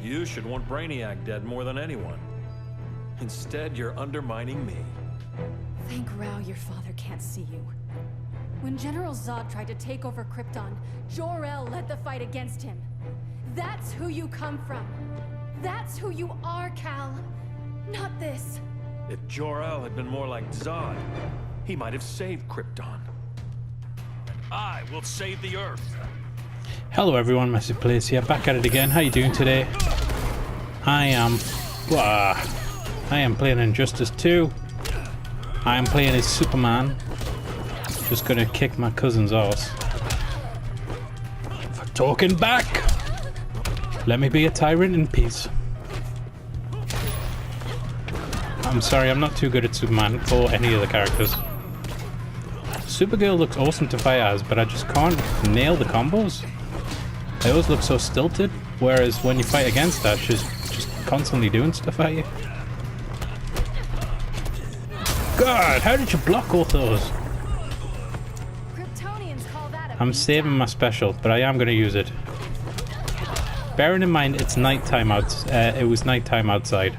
You should want Brainiac dead more than anyone. Instead, you're undermining me. Thank Rao your father can't see you. When General Zod tried to take over Krypton, Jor-El led the fight against him. That's who you come from. That's who you are, Cal. Not this. If Jor-El had been more like Zod, he might have saved Krypton. And I will save the Earth. Hello everyone, MessyPlays here, back at it again. How you doing today? I am playing Injustice 2. I am playing as Superman. Just gonna kick my cousin's ass. For talking back! Let me be a tyrant in peace. I'm sorry, I'm not too good at Superman or any of the characters. Supergirl looks awesome to fight as, but I just can't nail the combos. They always look so stilted, whereas when you fight against her, she's just constantly doing stuff at you. God, how did you block all those? I'm saving my special, but I am going to use it. Bearing in mind it's nighttime it was nighttime outside.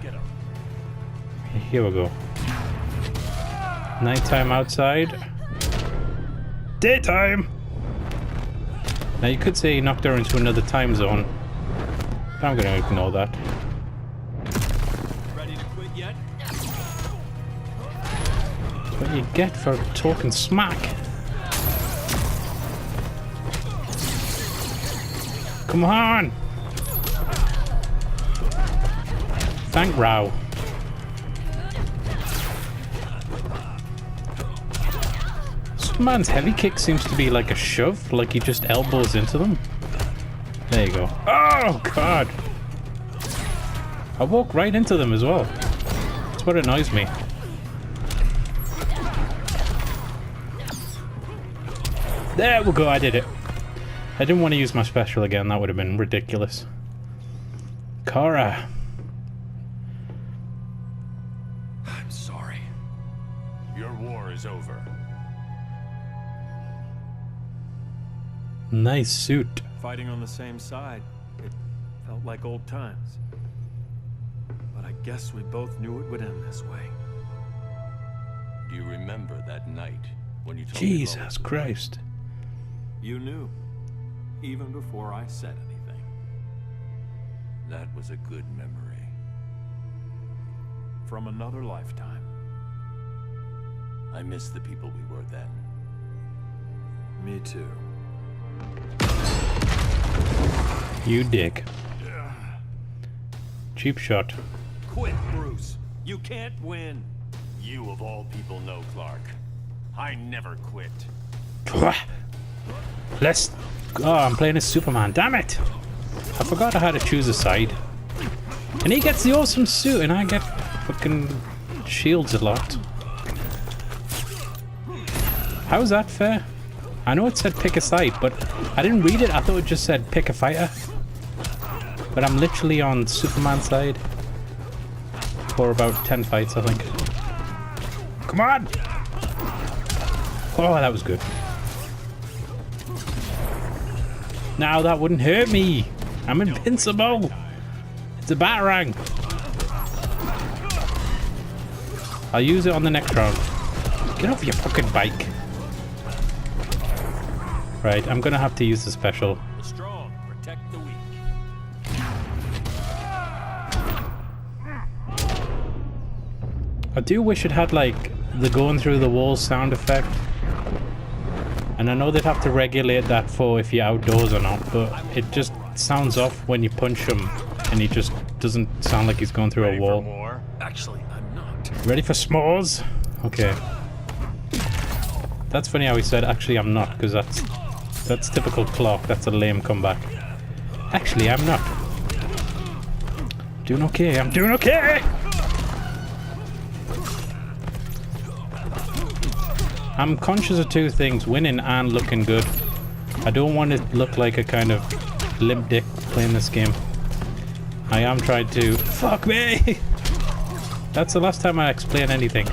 Here we go. Nighttime outside. Daytime! Now you could say he knocked her into another time zone, but I'm going to ignore that. Ready to quit yet? That's what you get for talking smack. Come on! Thank Rao. Superman's heavy kick seems to be like a shove, like he just elbows into them. There you go. Oh god! I walk right into them as well. That's what annoys me. There we go, I did it. I didn't want to use my special again, that would have been ridiculous. Kara. I'm sorry. Your war is over. Nice suit. Fighting on the same side, it felt like old times. But I guess we both knew it would end this way. Do you remember that night when you told Jesus me Christ. You knew, even before I said anything. that was a good memory? From another lifetime. I miss the people we were then. Me too. You dick. Cheap shot. Quit, Bruce. You can't win. You of all people know, Clark. I never quit. Let's... Oh, I'm playing as Superman. Damn it! I forgot how to choose a side. And he gets the awesome suit, and I get fucking shields a lot. How's that fair? I know it said pick a side, but I didn't read it. I thought it just said pick a fighter. But I'm literally on Superman's side. For about 10 fights, I think. Come on! Oh, that was good. Now that wouldn't hurt me. I'm invincible. It's a batarang. I'll use it on the next round. Get off your fucking bike. Right, I'm gonna have to use the special. The strong protect the weak. I do wish it had like the going through the walls sound effect. And I know they'd have to regulate that for if you're outdoors or not, but it just sounds off when you punch him and he just doesn't sound like he's going through a wall. More? Actually, I'm not. Ready for s'mores? Okay. That's funny how he said, actually I'm not, because that's typical Clark. That's a lame comeback. Actually, I'm not. Doing okay, I'm doing okay! I'm conscious of two things, winning and looking good. I don't want to look like a kind of limp dick playing this game. I am trying to... Fuck me! That's the last time I explain anything.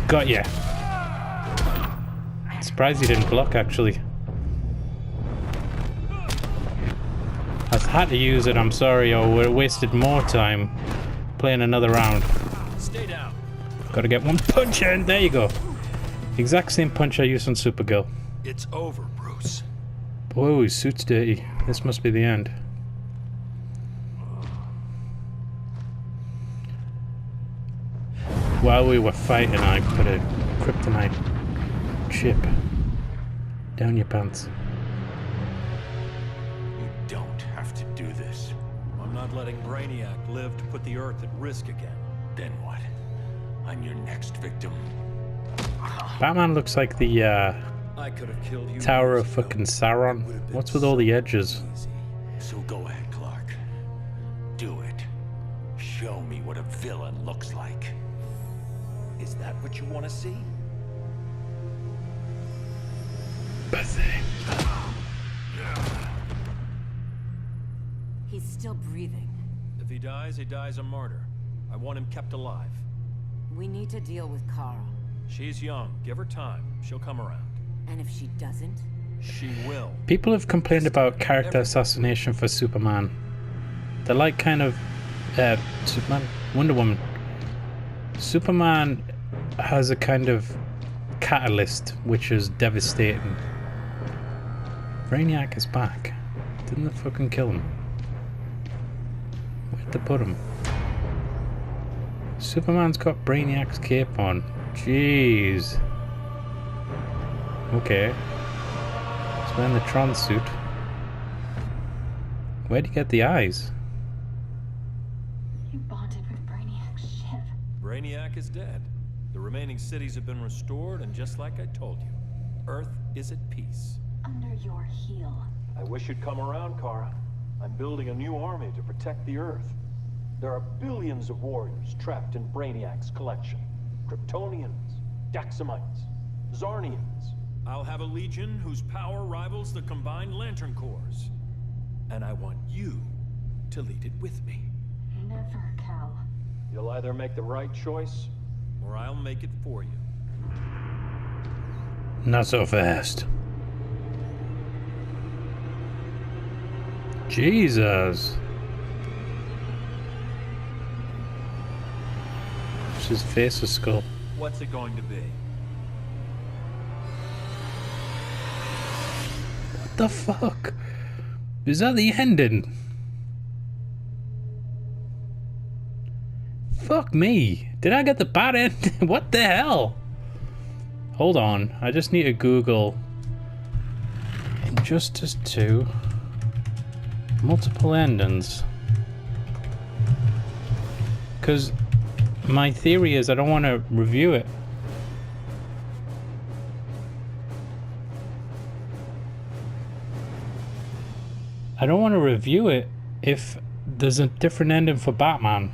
Got ya. Surprised you didn't block, actually. had to use it, I'm sorry, or would have wasted more time playing another round. Stay down. Gotta get one punch in, there you go. Exact same punch I used on Supergirl. It's over, Bruce. Whoa, his suit's dirty. This must be the end. While we were fighting, I put a kryptonite chip down your pants. You don't have to do this. I'm not letting Brainiac live to put the Earth at risk again. Then what? I'm your next victim. Batman looks like the I could have killed you. Tower years of ago. fucking It Sauron. would have been What's with all the so edges? easy. So go ahead, Clark. Do it. Show me what a villain looks like. Is that what you want to see? Pathetic. He's still breathing. If he dies a martyr. I want him kept alive. We need to deal with Carl. She's young. Give her time. She'll come around. And if she doesn't? She will. People have complained about character assassination for Superman. They're like kind of Superman, Wonder Woman. Superman has a kind of catalyst which is devastating. Brainiac is back. Didn't they fucking kill him? Where'd they put him? Superman's got Brainiac's cape on. Jeez. Okay. He's wearing the Tron suit. Where'd he get the eyes? You bonded with Brainiac's ship. Brainiac is dead. The remaining cities have been restored, and just like I told you, Earth is at peace. Under your heel. I wish you'd come around, Kara. I'm building a new army to protect the Earth. There are billions of warriors trapped in Brainiac's collection. Kryptonians, Daxamites, Zarnians. I'll have a legion whose power rivals the combined Lantern Corps. And I want you to lead it with me. Never, Cal. You'll either make the right choice, or I'll make it for you. Not so fast. Jesus. It's his face, a skull. What's it going to be? What the fuck? Is that the ending? Fuck me. Did I get the bad ending? What the hell? Hold on. I just need to Google Injustice 2 multiple endings. Because my theory is I don't want to review it. I don't want to review it if there's a different ending for Batman.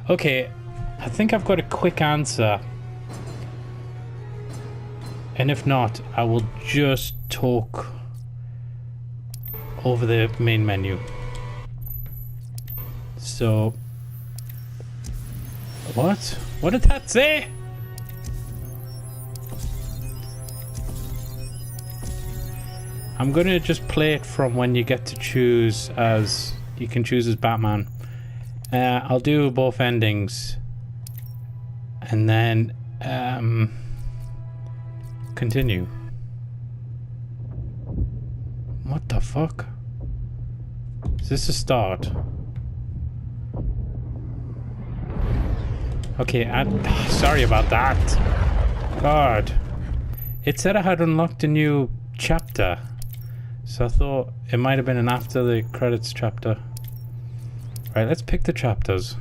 Okay, I think I've got a quick answer. And if not, I will just talk over the main menu. So, what? What did that say? I'm gonna just play it from when you get to choose as, you can choose as Batman. I'll do both endings and then continue. What the fuck? Is this a start? Okay, sorry about that. God. It said I had unlocked a new chapter. So I thought it might have been an after the credits chapter. Right, let's pick the chapters.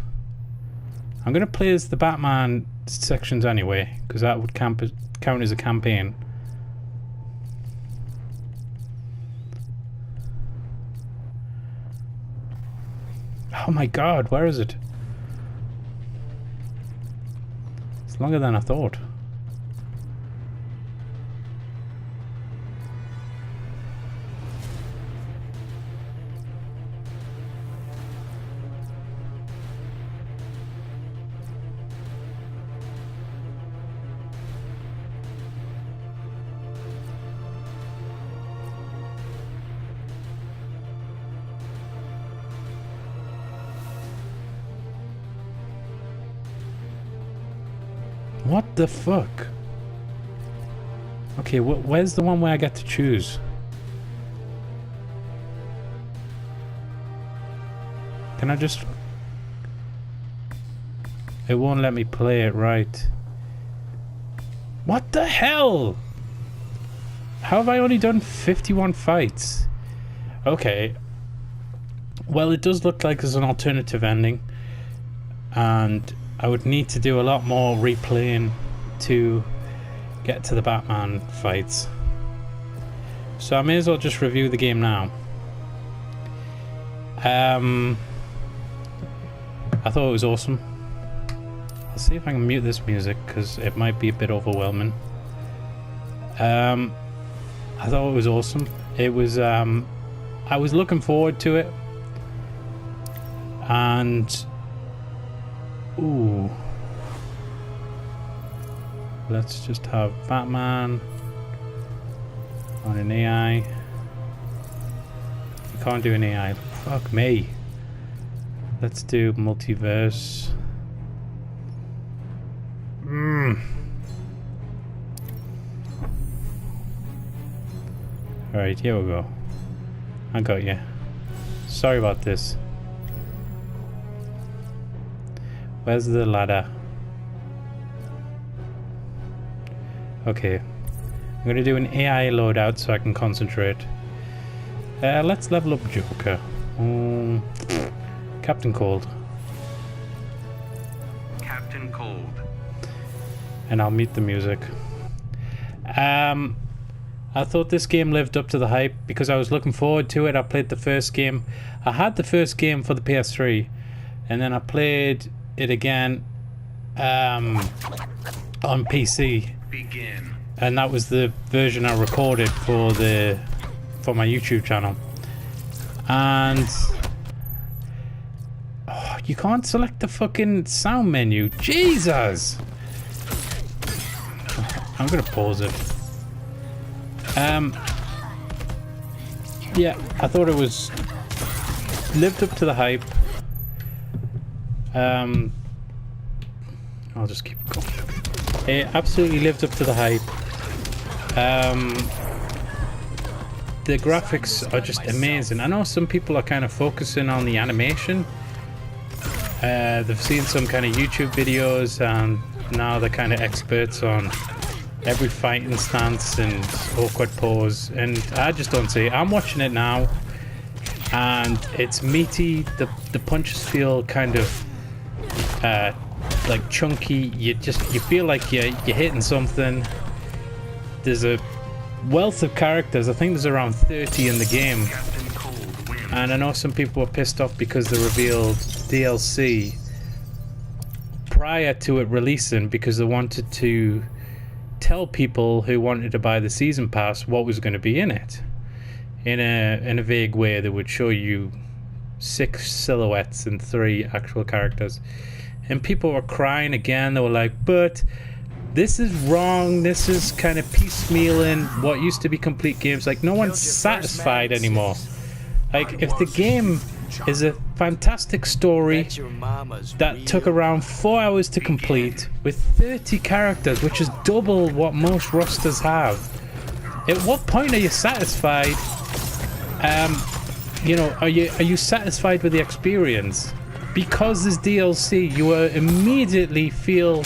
I'm going to play as the Batman sections anyway, because that would count as a campaign. Oh my god, where is it? It's longer than I thought. What the fuck? Okay, where's the one where I get to choose? Can I just... It won't let me play it right. What the hell? How have I only done 51 fights? Okay. Well, it does look like there's an alternative ending. And I would need to do a lot more replaying to get to the Batman fights. So I may as well just review the game now. I thought it was awesome. I'll see if I can mute this music because it might be a bit overwhelming. I thought it was awesome. It was I was looking forward to it. And ooh. Let's just have Batman on an AI. You can't do an AI. Fuck me. Let's do multiverse. Alright, here we go. I got you. Sorry about this. Where's the ladder? Okay. I'm gonna do an AI loadout so I can concentrate. Let's level up Joker. Captain Cold. Captain Cold. And I'll mute the music. I thought this game lived up to the hype because I was looking forward to it. I played the first game. I had the first game for the PS3, and then I played it again on PC. Begin. And that was the version I recorded for my YouTube channel. And oh, you can't select the fucking sound menu. Jesus! I'm gonna pause it. Yeah, I thought it was lived up to the hype. I'll just keep going. It absolutely lived up to the hype. The graphics are just amazing. I know some people are kind of focusing on the animation. They've seen some kind of YouTube videos and now they're kind of experts on every fighting stance and awkward pose, and I just don't see it. I'm watching it now and it's meaty. The punches feel kind of like chunky. You feel like you're hitting something. There's a wealth of characters. I think there's around 30 in the game, and I know some people were pissed off because they revealed DLC prior to it releasing because they wanted to tell people who wanted to buy the season pass what was going to be in it. In a vague way, they would show you 6 silhouettes and 3 actual characters, and people were crying again. They were like, but this is wrong, this is kind of piecemealing what used to be complete games. Like, no one's satisfied anymore. Like, if the game is a fantastic story that took around 4 hours to complete with 30 characters, which is double what most rosters have, at what point are you satisfied? You know, are you satisfied with the experience? Because there's DLC, you will immediately feel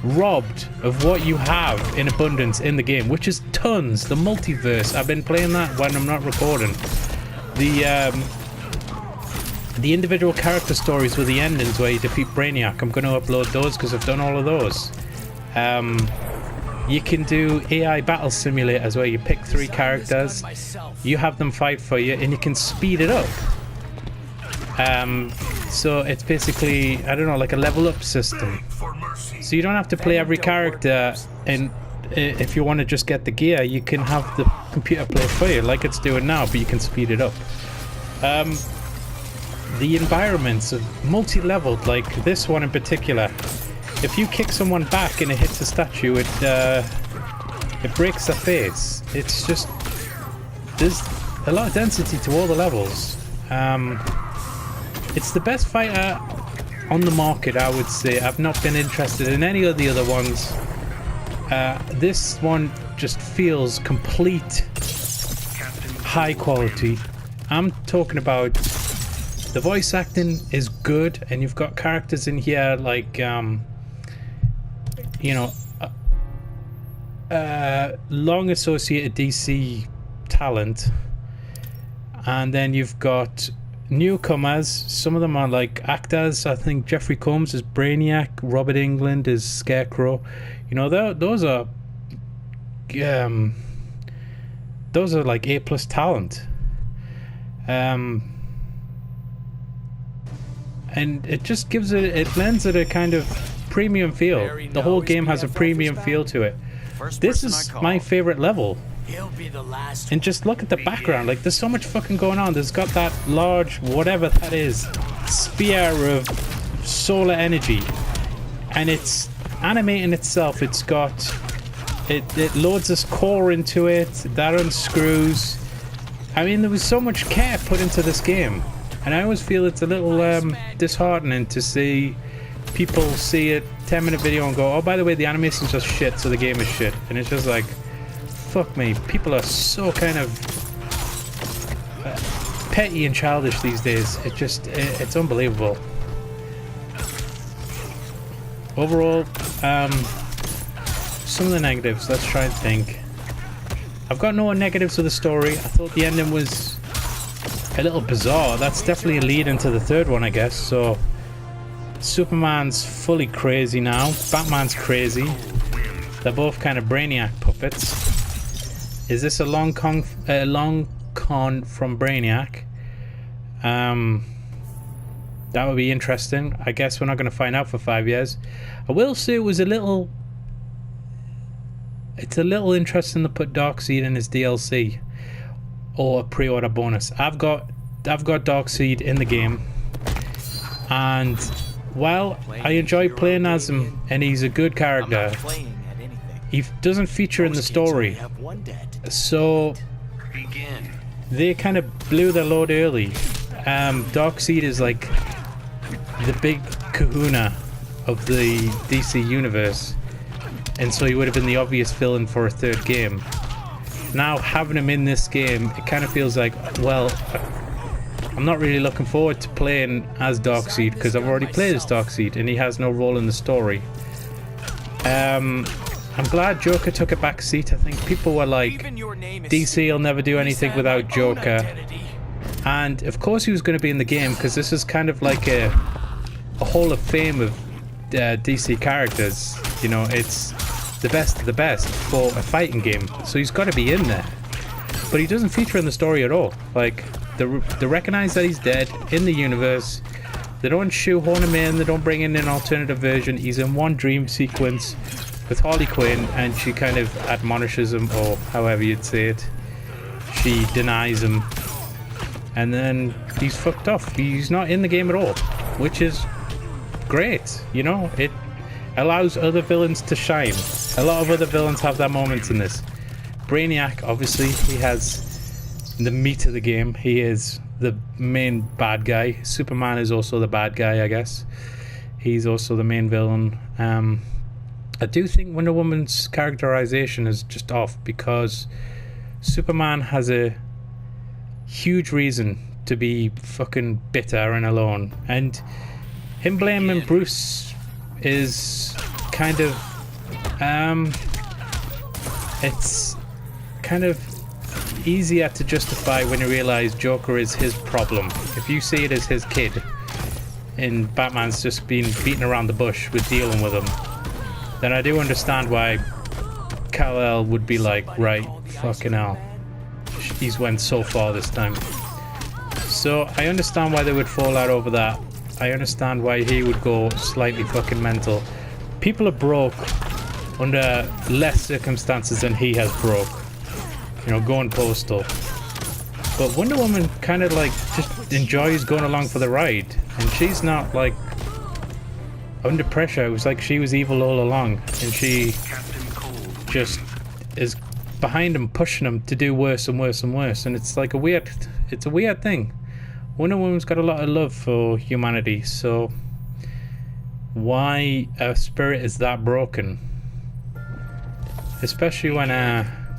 robbed of what you have in abundance in the game, which is tons. The multiverse, I've been playing that when I'm not recording. The individual character stories with the endings where you defeat Brainiac, I'm going to upload those because I've done all of those. You can do AI battle simulators where you pick 3 characters, you have them fight for you, and you can speed it up. So it's basically, I don't know, like a level up system. So you don't have to play every character, and if you want to just get the gear, you can have the computer play for you like it's doing now, but you can speed it up. The environments are multi-leveled, like this one in particular. If you kick someone back and it hits a statue, it breaks their face. It's just, there's a lot of density to all the levels. It's the best fighter on the market, I would say. I've not been interested in any of the other ones. This one just feels complete high quality. I'm talking about the voice acting is good, and you've got characters in here like you know, long associated DC talent, and then you've got newcomers. Some of them are like actors. I think Jeffrey Combs is Brainiac, Robert Englund is Scarecrow. You know, those are like A+ talent. And it just gives it lends it a kind of premium feel. The whole game has a premium feel to it. This is my favorite level. And just look at the background, like there's so much fucking going on. There's got that large, whatever that is, sphere of solar energy, and it's animating itself. It's got it loads this core into it, that unscrews. I mean, there was so much care put into this game, and I always feel it's a little disheartening to see people see a 10-minute video and go, oh, by the way, the animation's just shit, so the game is shit. And it's just like, fuck me, people are so kind of petty and childish these days. It's unbelievable. Overall, some of the negatives, let's try and think. I've got no negatives to the story. I thought the ending was a little bizarre. That's definitely a lead into the third one, I guess. So Superman's fully crazy now. Batman's crazy. They're both kind of Brainiac puppets. Is this a long con from Brainiac? That would be interesting. I guess we're not going to find out for 5 years. I will say it was a little... It's a little interesting to put Darkseid in his DLC or a pre-order bonus. I've got Darkseid in the game, and while I enjoy playing as him and he's a good character, he doesn't feature in the story. So they kind of blew their load early. Darkseid is like the big kahuna of the DC universe, and so he would have been the obvious villain for a third game. Now having him in this game, it kind of feels like, well, I'm not really looking forward to playing as Darkseid because I've already played as Darkseid and he has no role in the story. I'm glad Joker took a back seat. I think people were like, DC will never do anything without Joker. And of course he was going to be in the game because this is kind of like a hall of fame of DC characters. You know, it's the best of the best for a fighting game, so he's got to be in there. But he doesn't feature in the story at all. Like, they recognize that he's dead in the universe. They don't shoehorn him in. They don't bring in an alternative version. He's in one dream sequence with Harley Quinn, and she kind of admonishes him, or however you'd say it. She denies him, and then he's fucked off. He's not in the game at all, which is great. You know, it allows other villains to shine. A lot of other villains have their moments in this. Brainiac, obviously, he has the meat of the game. He is the main bad guy. Superman is also the bad guy, I guess. He's also the main villain. I do think Wonder Woman's characterization is just off, because Superman has a huge reason to be fucking bitter and alone, and him blaming Bruce is kind of it's kind of easier to justify when you realize Joker is his problem. If you see it as his kid and Batman's just been beaten around the bush with dealing with him, then I do understand why Kal-El would be like, right, fucking hell, he's went so far this time. So I understand why they would fall out over that. I understand why he would go slightly fucking mental. People are broke under less circumstances than he has broke. You know, going postal. But Wonder Woman kind of like just enjoys going along for the ride. And she's not like under pressure. It was like she was evil all along. And she just is behind him, pushing him to do worse and worse and worse. And it's like a weird thing. Wonder Woman's got a lot of love for humanity, so why a spirit is that broken. Especially when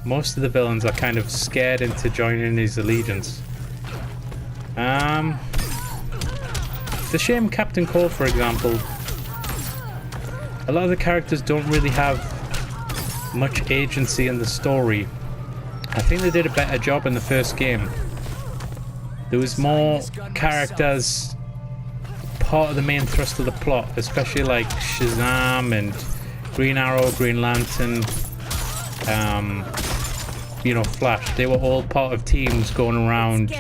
most of the villains are kind of scared into joining his allegiance. It's a shame Captain Cole, for example. A lot of the characters don't really have much agency in the story. I think they did a better job in the first game. There was more characters part of the main thrust of the plot, especially like Shazam and Green Arrow, Green Lantern, you know, Flash. They were all part of teams going around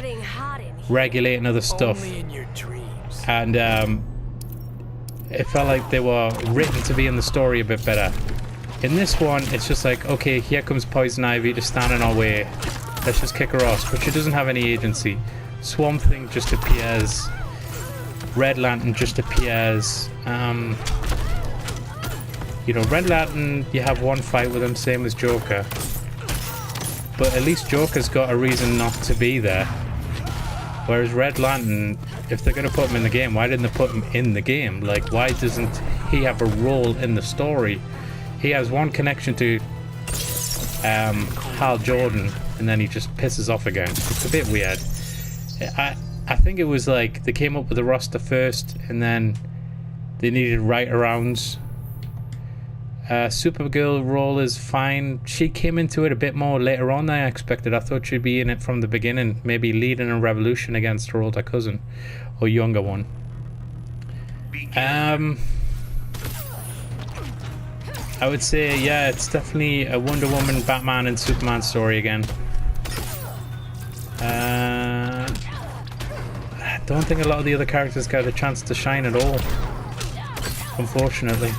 regulating other stuff. And it felt like they were written to be in the story a bit better. In this one, it's just like, okay, here comes Poison Ivy to stand in our way. Let's just kick her off. But she doesn't have any agency. Swamp Thing just appears. Red Lantern just appears. You know, Red Lantern, you have one fight with him, same as Joker. But at least Joker's got a reason not to be there. Whereas Red Lantern, if they're going to put him in the game, why didn't they put him in the game? Like, why doesn't he have a role in the story? He has one connection to Hal Jordan, and then he just pisses off again. It's a bit weird. I think it was like they came up with the roster first, and then they needed right-arounds. Supergirl role is fine. She came into it a bit more later on than I expected. I thought she'd be in it from the beginning, maybe leading a revolution against her older cousin or younger one. I would say, yeah, it's definitely a Wonder Woman, Batman, and Superman story again. I don't think a lot of the other characters got a chance to shine at all, unfortunately.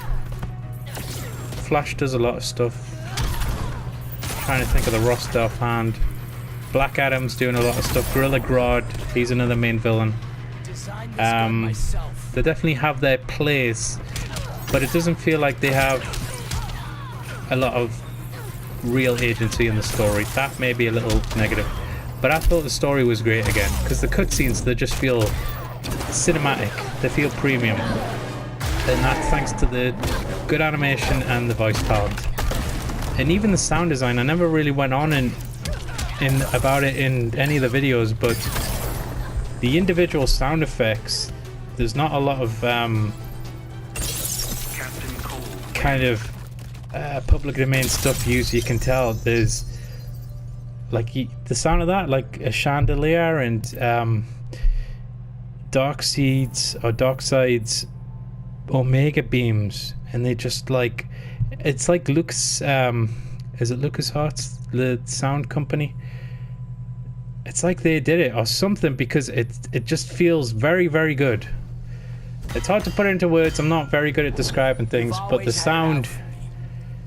Flash does a lot of stuff. I'm trying to think of the roster offhand. Black Adam's doing a lot of stuff. Gorilla Grodd, he's another main villain. They definitely have their place, but it doesn't feel like they have a lot of real agency in the story. That may be a little negative, but I thought the story was great again, because the cutscenes, they just feel cinematic, they feel premium, and that's thanks to the good animation and the voice talent, and even the sound design. I never really went on in about it in any of the videos, but the individual sound effects, there's not a lot of kind of public domain stuff used. You can tell there's like the sound of that, like a chandelier and Darkseid's Omega beams, and they just like, it's like Lucas, is it LucasArts, the sound company? It's like they did it or something, because it just feels very, very good. It's hard to put into words. I'm not very good at describing things, but the sound,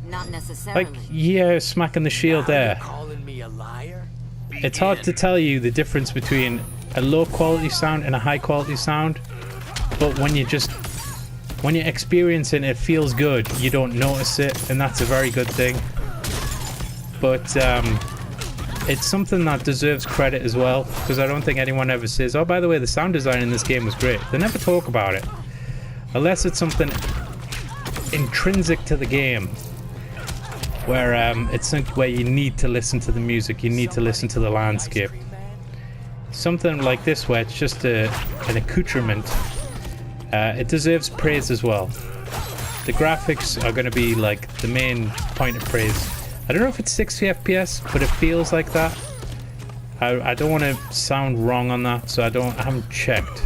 not necessarily. like, yeah, smacking the shield there. Calling me a liar? It's hard to tell you the difference between a low quality sound and a high quality sound, but when you're experiencing it, it feels good. You don't notice it, and that's a very good thing. But it's something that deserves credit as well, because I don't think anyone ever says, oh, by the way, the sound design in this game was great. They never talk about it, unless it's something intrinsic to the game, where it's something where you need to listen to the music, you need to listen to the landscape. Something like this, where it's just an accoutrement, it deserves praise as well. The graphics are going to be like the main point of praise. I don't know if it's 60 FPS, but it feels like that. I don't want to sound wrong on that, so I haven't checked.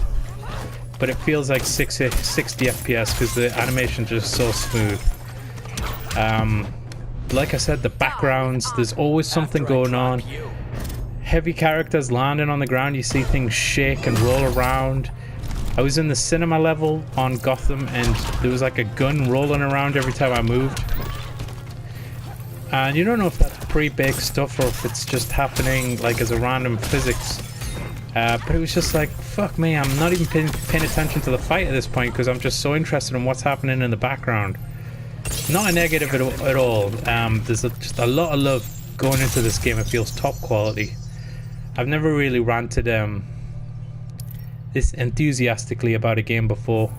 But it feels like 60 FPS because the animation's just so smooth. Like I said, the backgrounds, there's always something going on. Heavy characters landing on the ground, you see things shake and roll around. I was in the cinema level on Gotham, and there was like a gun rolling around every time I moved. And you don't know if that's pre-baked stuff or if it's just happening like as a random physics. But it was just like, fuck me, I'm not even paying attention to the fight at this point, because I'm just so interested in what's happening in the background. Not a negative at all. There's just a lot of love going into this game. It feels top quality. I've never really ranted this enthusiastically about a game before.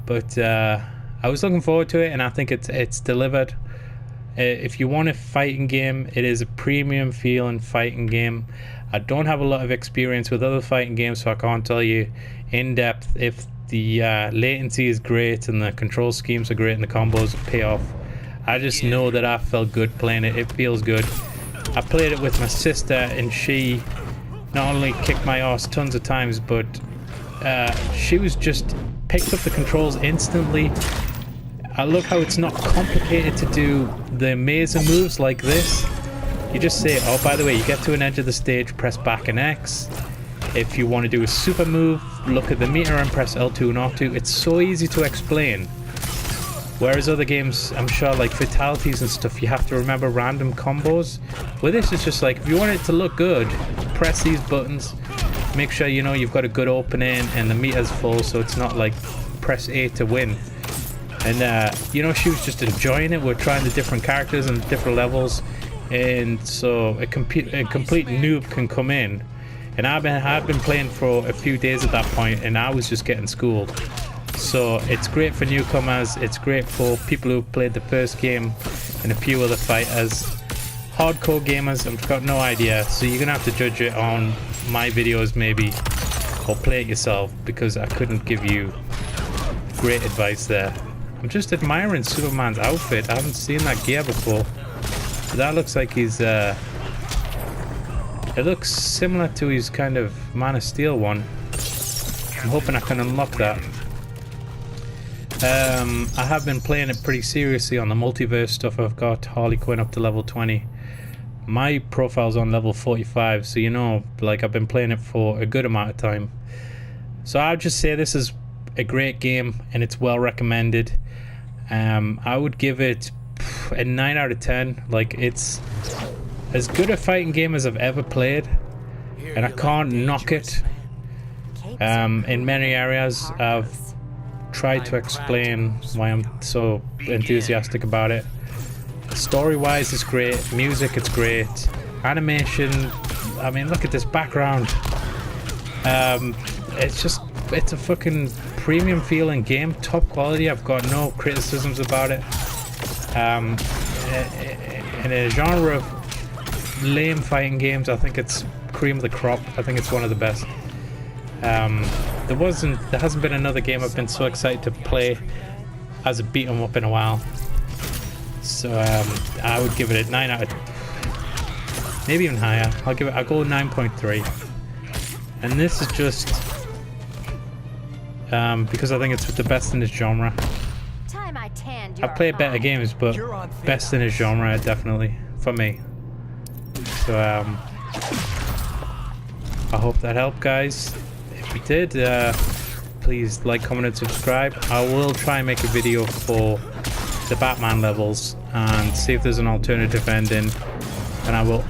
But I was looking forward to it, and I think it's delivered. If you want a fighting game, it is a premium feeling fighting game. I don't have a lot of experience with other fighting games, so I can't tell you in depth if the latency is great and the control schemes are great and the combos pay off. I just know that I felt good playing it. It feels good. I played it with my sister, and she not only kicked my ass tons of times, but she was just picked up the controls instantly. I love how it's not complicated to do the amazing moves like this. You just say, oh, by the way, you get to an edge of the stage, press back and X. If you want to do a super move, look at the meter and press L2 and R2. It's so easy to explain. Whereas other games, I'm sure, like fatalities and stuff, you have to remember random combos. With this, it's just like, if you want it to look good, press these buttons. Make sure you know you've got a good opening and the meter's full, so it's not like press A to win. And you know, she was just enjoying it. We're trying the different characters and different levels, and so a complete noob can come in. And I've been playing for a few days at that point, and I was just getting schooled. So it's great for newcomers. It's great for people who played the first game and a few other fighters. Hardcore gamers, I've got no idea. So you're gonna have to judge it on my videos maybe, or play it yourself, because I couldn't give you great advice there. I'm just admiring Superman's outfit. I haven't seen that gear before. But that looks like he's it looks similar to his kind of Man of Steel one. I'm hoping I can unlock that. I have been playing it pretty seriously on the multiverse stuff. I've got Harley Quinn up to level 20. My profile's on level 45, so you know, like, I've been playing it for a good amount of time. So I'd just say this is a great game, and it's well recommended. I would give it a 9 out of 10. Like, it's as good a fighting game as I've ever played, and I can't knock it. In many areas, I've tried to explain why I'm so enthusiastic about it. Story-wise, it's great. Music, it's great. Animation, I mean, look at this background. It's a fucking premium feeling game, top quality. I've got no criticisms about it. In a genre of lame fighting games, I think it's cream of the crop. I think it's one of the best. There hasn't been another game I've been so excited to play as a beat 'em up in a while. So I would give it a 9 out of, maybe even higher. I'll go 9.3. And this is just because I think it's the best in this genre. I've played better games, but best in this genre, definitely, for me. So I hope that helped, guys. If it did, please like, comment, and subscribe. I will try and make a video for the Batman levels and see if there's an alternative ending. And I will...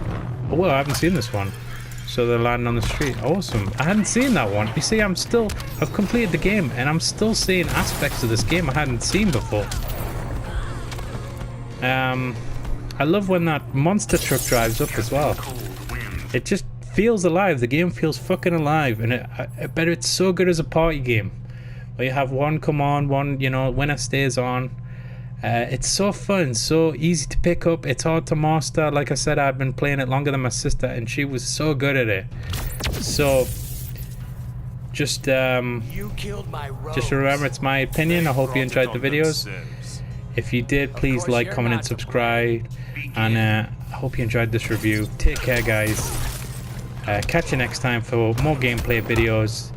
Oh, well, I haven't seen this one. So they're landing on the street. Awesome. I hadn't seen that one. You see, I've completed the game, and I'm still seeing aspects of this game I hadn't seen before. I love when that monster truck drives up as well. It just feels alive. The game feels fucking alive, and I bet it's so good as a party game. Where you have one come on, one, you know, winner stays on. It's so fun, so easy to pick up. It's hard to master. Like I said, I've been playing it longer than my sister, and she was so good at it. So just remember, it's my opinion. I hope you enjoyed the videos. If you did, please like, comment, and subscribe. And I hope you enjoyed this review. Take care, guys. Catch you next time for more gameplay videos.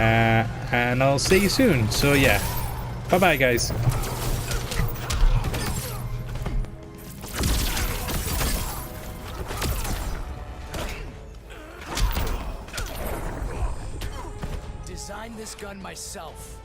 And I'll see you soon. So yeah, bye bye, guys. Designed this gun myself.